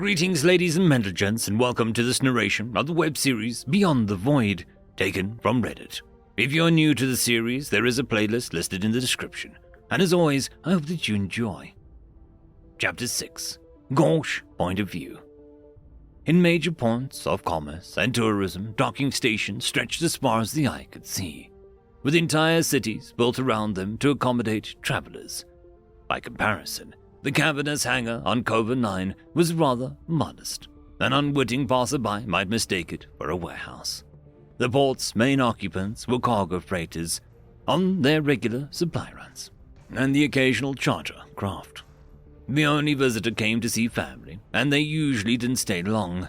Greetings, ladies and gents, and welcome to this narration of the web series Beyond the Void, taken from Reddit. If you're new to the series, there is a playlist listed in the description, and as always, I hope that you enjoy. Chapter 6, Gauche Point of View. In major points of commerce and tourism, docking stations stretched as far as the eye could see, with entire cities built around them to accommodate travelers. By comparison, the cavernous hangar on Cover 9 was rather modest. An unwitting passerby might mistake it for a warehouse. The port's main occupants were cargo freighters on their regular supply runs, and the occasional charter craft. The only visitor came to see family, and they usually didn't stay long.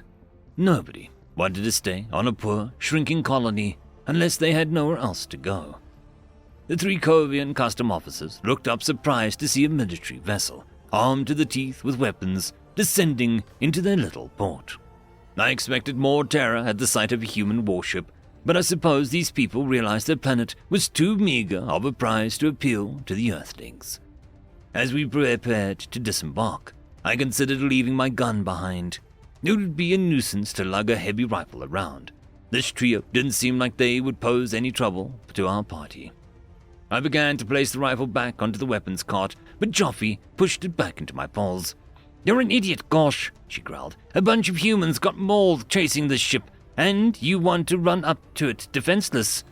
Nobody wanted to stay on a poor, shrinking colony unless they had nowhere else to go. The three Covian custom officers looked up surprised to see a military vessel, armed to the teeth with weapons, descending into their little port. I expected more terror at the sight of a human warship, but I suppose these people realized their planet was too meager of a prize to appeal to the Earthlings. As we prepared to disembark, I considered leaving my gun behind. It would be a nuisance to lug a heavy rifle around. This trio didn't seem like they would pose any trouble to our party. I began to place the rifle back onto the weapons cart, but Joffy pushed it back into my paws. "You're an idiot, gosh," she growled. "A bunch of humans got mauled chasing this ship, and you want to run up to it defenseless.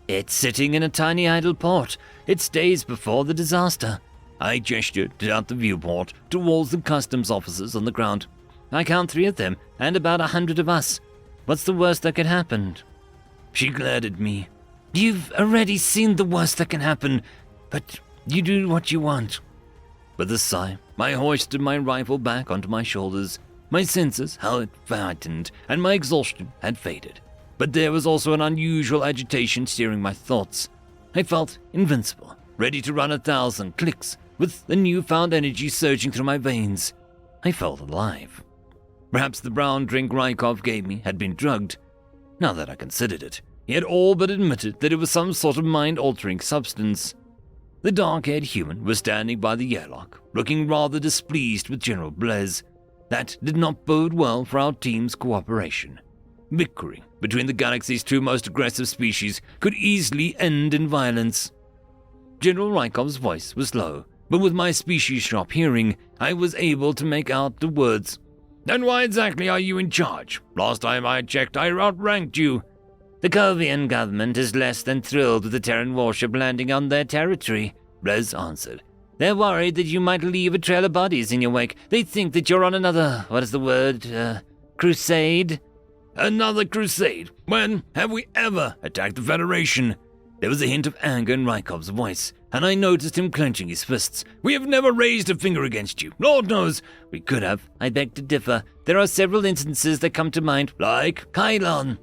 It's sitting in a tiny idle port. It's days before the disaster." I gestured out the viewport towards the customs officers on the ground. "I count 3 of them, and about 100 of us. What's the worst that could happen?" She glared at me. "You've already seen the worst that can happen, but you do what you want." With a sigh, I hoisted my rifle back onto my shoulders. My senses had tightened, and my exhaustion had faded. But there was also an unusual agitation steering my thoughts. I felt invincible, ready to run 1,000 clicks, with the newfound energy surging through my veins. I felt alive. Perhaps the brown drink Rykov gave me had been drugged. Now that I considered it, he had all but admitted that it was some sort of mind-altering substance. The dark-haired human was standing by the airlock, looking rather displeased with General Blaise. That did not bode well for our team's cooperation. Bickering between the galaxy's 2 most aggressive species could easily end in violence. General Rykov's voice was low, but with my species-sharp hearing, I was able to make out the words. "And why exactly are you in charge? Last time I checked, I outranked you." "The Covian government is less than thrilled with the Terran warship landing on their territory," Blaise answered. "They're worried that you might leave a trail of bodies in your wake. They think that you're on another, crusade?" "Another crusade? When have we ever attacked the Federation?" There was a hint of anger in Rykov's voice, and I noticed him clenching his fists. "We have never raised a finger against you. Lord knows we could have." "I beg to differ. There are several instances that come to mind." "Like Kylon."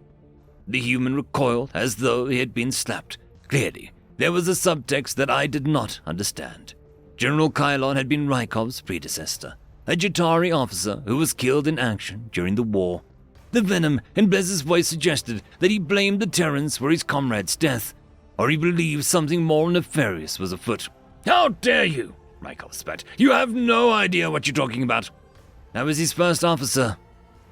The human recoiled as though he had been slapped. Clearly, there was a subtext that I did not understand. General Kylon had been Rykov's predecessor, a Jatari officer who was killed in action during the war. The venom in Blaise's voice suggested that he blamed the Terrans for his comrade's death, or he believed something more nefarious was afoot. "How dare you!" Rykov spat. "You have no idea what you're talking about." "I was his first officer."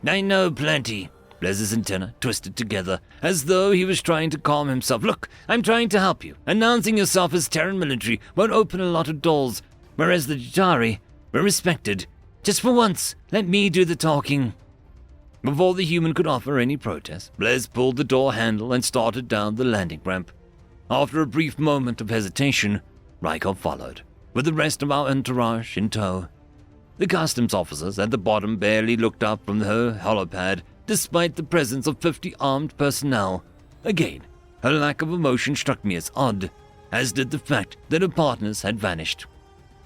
"I know plenty." Blaise's antenna twisted together, as though he was trying to calm himself. "Look, I'm trying to help you. Announcing yourself as Terran military won't open a lot of doors, whereas the Jatari were respected. Just for once, let me do the talking." Before the human could offer any protest, Blaise pulled the door handle and started down the landing ramp. After a brief moment of hesitation, Rykov followed, with the rest of our entourage in tow. The customs officers at the bottom barely looked up from her holopad, despite the presence of 50 armed personnel. Again, her lack of emotion struck me as odd, as did the fact that her partners had vanished.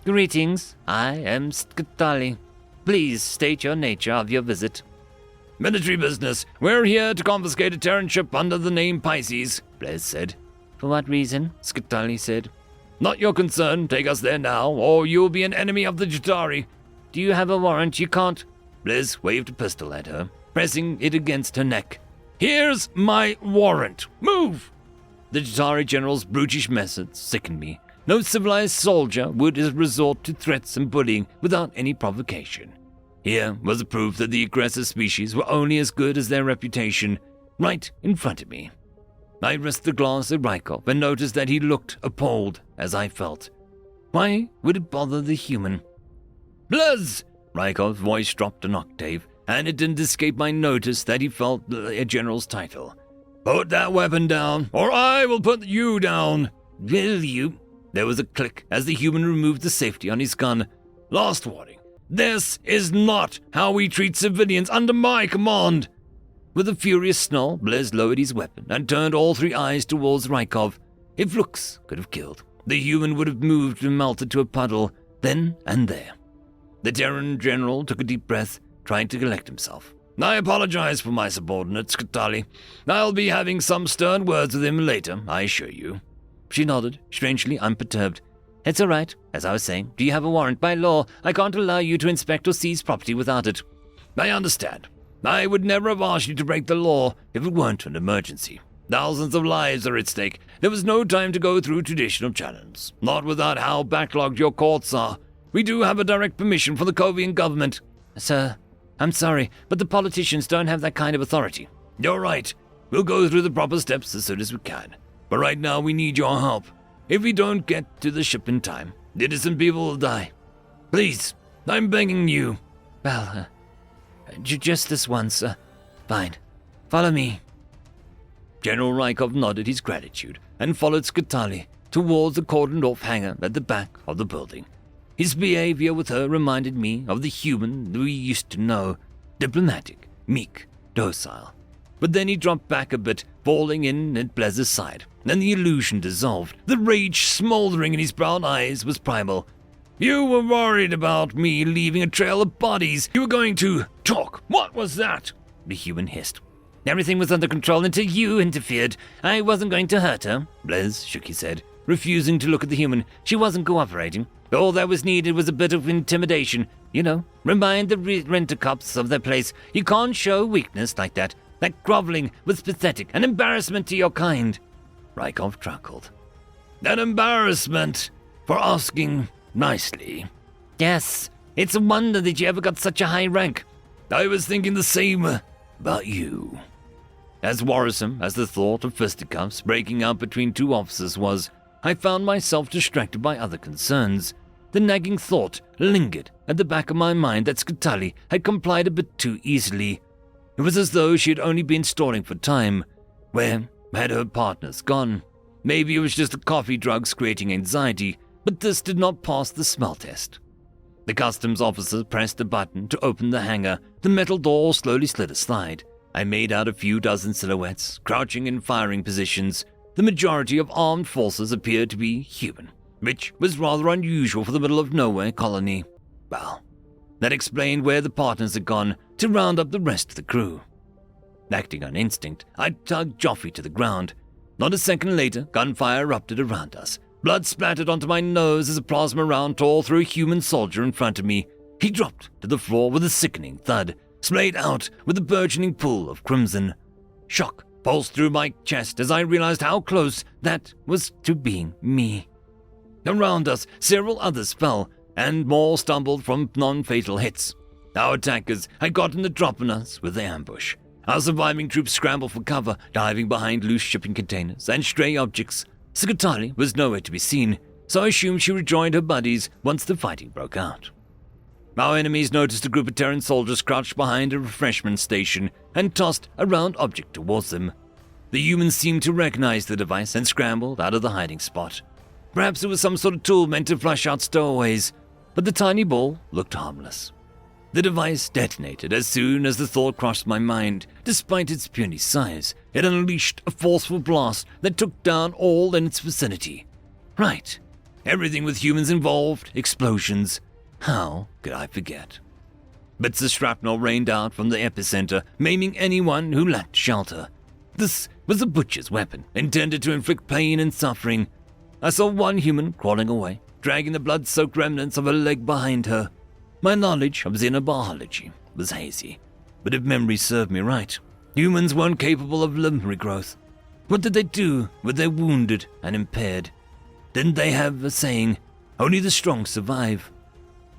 "Greetings, I am Skitali. Please state your nature of your visit." "Military business. We're here to confiscate a Terran ship under the name Pisces," Blaise said. "For what reason?" Skitali said. "Not your concern. Take us there now, or you'll be an enemy of the Jatari." "Do you have a warrant? You can't." Blaise waved a pistol at her, pressing it against her neck. "Here's my warrant. Move!" The Jatari general's brutish methods sickened me. No civilized soldier would resort to threats and bullying without any provocation. Here was a proof that the aggressive species were only as good as their reputation, right in front of me. I rested the glass at Rykov and noticed that he looked appalled, as I felt. Why would it bother the human? Blizz! Rykov's voice dropped an octave, and it didn't escape my notice that he felt a general's title. Put that weapon down, or I will put you down. Will you? There was a click as the human removed the safety on his gun. Last warning. This is not how we treat civilians under my command. With a furious snarl, Blizz lowered his weapon and turned all three eyes towards Rykov. If looks could have killed, the human would have moved and melted to a puddle, then and there. The Terran general took a deep breath, trying to collect himself. I apologize for my subordinate, Skatali. I'll be having some stern words with him later, I assure you. She nodded, strangely unperturbed. It's all right. As I was saying, do you have a warrant? By law, I can't allow you to inspect or seize property without it. I understand. I would never have asked you to break the law if it weren't an emergency. Thousands of lives are at stake. There was no time to go through traditional channels, not without how backlogged your courts are. We do have a direct permission from the Kovian government. Sir, I'm sorry, but the politicians don't have that kind of authority. You're right. We'll go through the proper steps as soon as we can. But right now we need your help. If we don't get to the ship in time, innocent people will die. Please, I'm begging you. Well, just this once, fine. Follow me. General Rykov nodded his gratitude and followed Skatali towards the cordoned-off hangar at the back of the building. His behavior with her reminded me of the human we used to know, diplomatic, meek, docile. But then he dropped back a bit, falling in at Blizz's side, and the illusion dissolved. The rage smoldering in his brown eyes was primal. You were worried about me leaving a trail of bodies. You were going to talk. What was that? The human hissed. Everything was under control until you interfered. I wasn't going to hurt her. Blizz shook his head, refusing to look at the human. She wasn't cooperating. All that was needed was a bit of intimidation. You know, remind the rent-a-cops of their place. You can't show weakness like that. That groveling was pathetic, an embarrassment to your kind. Rykov chuckled. An embarrassment for asking nicely. Yes, it's a wonder that you ever got such a high rank. I was thinking the same about you. As worrisome as the thought of fisticuffs breaking out between two officers was, I found myself distracted by other concerns. The nagging thought lingered at the back of my mind that Skatali had complied a bit too easily. It was as though she had only been stalling for time. Where had her partners gone? Maybe it was just the coffee drugs creating anxiety, but this did not pass the smell test. The customs officer pressed a button to open the hangar. The metal door slowly slid aside. I made out a few dozen silhouettes, crouching in firing positions. The majority of armed forces appeared to be human, which was rather unusual for the middle-of-nowhere colony. Well, that explained where the partners had gone to round up the rest of the crew. Acting on instinct, I tugged Joffrey to the ground. Not a second later, gunfire erupted around us. Blood splattered onto my nose as a plasma round tore through a human soldier in front of me. He dropped to the floor with a sickening thud, splayed out with a burgeoning pool of crimson. Shock pulsed through my chest as I realized how close that was to being me. Around us, several others fell, and more stumbled from non-fatal hits. Our attackers had gotten the drop on us with the ambush. Our surviving troops scrambled for cover, diving behind loose shipping containers and stray objects. Skatali was nowhere to be seen, so I assumed she rejoined her buddies once the fighting broke out. Our enemies noticed a group of Terran soldiers crouched behind a refreshment station and tossed a round object towards them. The humans seemed to recognize the device and scrambled out of the hiding spot. Perhaps it was some sort of tool meant to flush out stowaways, but the tiny ball looked harmless. The device detonated as soon as the thought crossed my mind. Despite its puny size, it unleashed a forceful blast that took down all in its vicinity. Right. Everything with humans involved, explosions. How could I forget? Bits of shrapnel rained out from the epicenter, maiming anyone who lacked shelter. This was a butcher's weapon, intended to inflict pain and suffering. I saw one human crawling away, dragging the blood-soaked remnants of a leg behind her. My knowledge of xenobiology was hazy, but if memory served me right, humans weren't capable of limb regrowth. What did they do with their wounded and impaired? Didn't they have a saying, only the strong survive?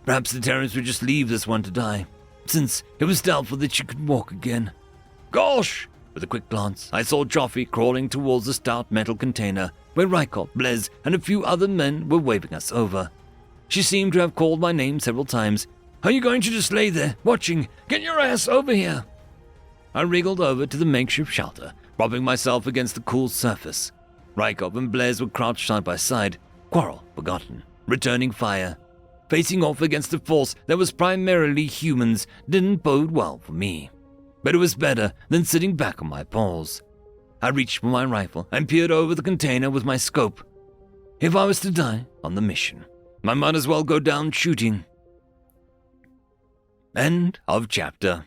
Perhaps the Terrans would just leave this one to die. since it was doubtful that she could walk again. Gosh! With a quick glance, I saw Joffrey crawling towards the stout metal container where Rykov, Blez, and a few other men were waving us over. She seemed to have called my name several times. Are you going to just lay there, watching? Get your ass over here! I wriggled over to the makeshift shelter, propping myself against the cool surface. Rykov and Blez were crouched side by side, quarrel forgotten, returning fire. Facing off against a force that was primarily humans didn't bode well for me. But it was better than sitting back on my paws. I reached for my rifle and peered over the container with my scope. If I was to die on the mission, I might as well go down shooting. End of chapter.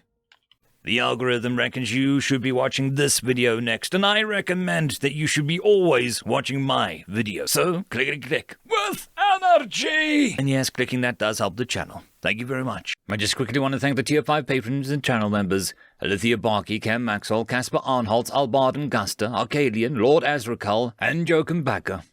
The algorithm reckons you should be watching this video next, and I recommend that you should be always watching my video. So, click with energy! And yes, clicking that does help the channel. Thank you very much. I just quickly want to thank the Tier 5 patrons and channel members: Alithia Barkey, Cam Maxwell, Casper Arnholtz, Albarden Guster, Arcadian, Lord Azrakal, and Joachim Backer.